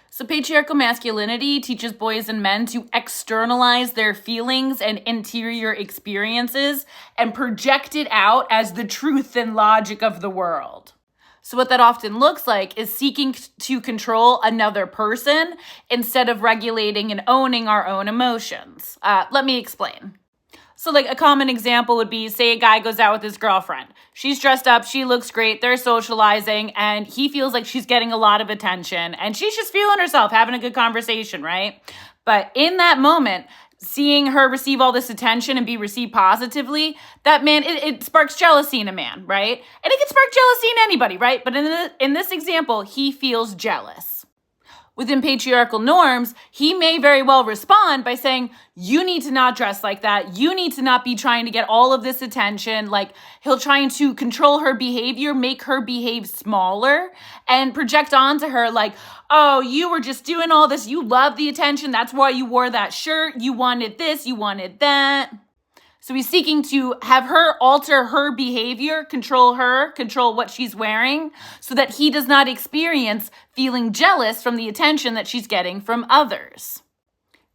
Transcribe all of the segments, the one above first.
So, patriarchal masculinity teaches boys and men to externalize their feelings and interior experiences and project it out as the truth and logic of the world. So, what that often looks like is seeking to control another person instead of regulating and owning our own emotions. Let me explain. So, like, a common example would be, say a guy goes out with his girlfriend. She's dressed up, she looks great, they're socializing, and he feels like she's getting a lot of attention, and she's just feeling herself, having a good conversation, right? But in that moment, seeing her receive all this attention and be received positively, that man, it sparks jealousy in a man, right? And it can spark jealousy in anybody, right? But in this example, he feels jealous. Within patriarchal norms, he may very well respond by saying, you need to not dress like that. You need to not be trying to get all of this attention. Like, he'll try to control her behavior, make her behave smaller, and project onto her like, oh, you were just doing all this. You love the attention. That's why you wore that shirt. You wanted this. You wanted that. So he's seeking to have her alter her behavior, control what she's wearing, so that he does not experience feeling jealous from the attention that she's getting from others.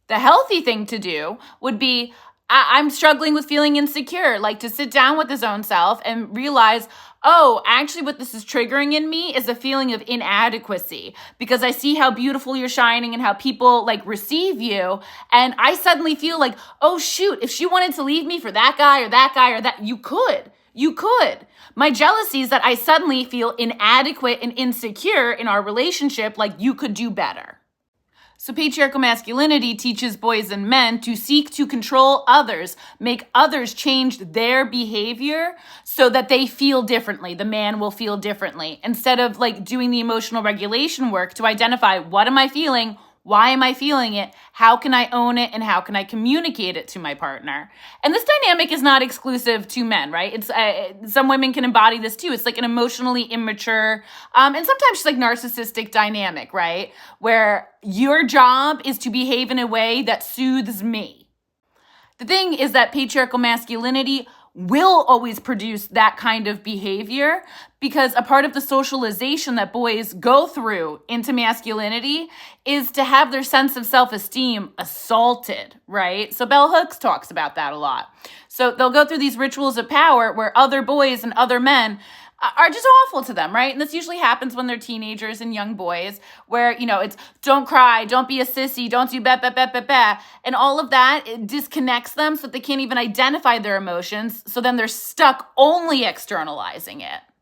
The healthy thing to do would be, I'm struggling with feeling insecure, like to sit down with his own self and realize, oh, actually what this is triggering in me is a feeling of inadequacy because I see how beautiful you're shining and how people like receive you. And I suddenly feel like, oh shoot, if she wanted to leave me for that guy or that guy or that, you could. My jealousy is that I suddenly feel inadequate and insecure in our relationship, like you could do better. So patriarchal masculinity teaches boys and men to seek to control others, make others change their behavior so that they feel differently. The man will feel differently instead of like doing the emotional regulation work to identify what am I feeling? Why am I feeling it? How can I own it? And how can I communicate it to my partner? And this dynamic is not exclusive to men, right? It's some women can embody this too. It's like an emotionally immature, and sometimes just like narcissistic dynamic, right? Where your job is to behave in a way that soothes me. The thing is that patriarchal masculinity will always produce that kind of behavior because a part of the socialization that boys go through into masculinity is to have their sense of self-esteem assaulted, right? So bell hooks talks about that a lot. So they'll go through these rituals of power where other boys and other men are just awful to them, right? And this usually happens when they're teenagers and young boys where, it's don't cry, don't be a sissy, don't do ba. And all of that, it disconnects them so that they can't even identify their emotions. So then they're stuck only externalizing it.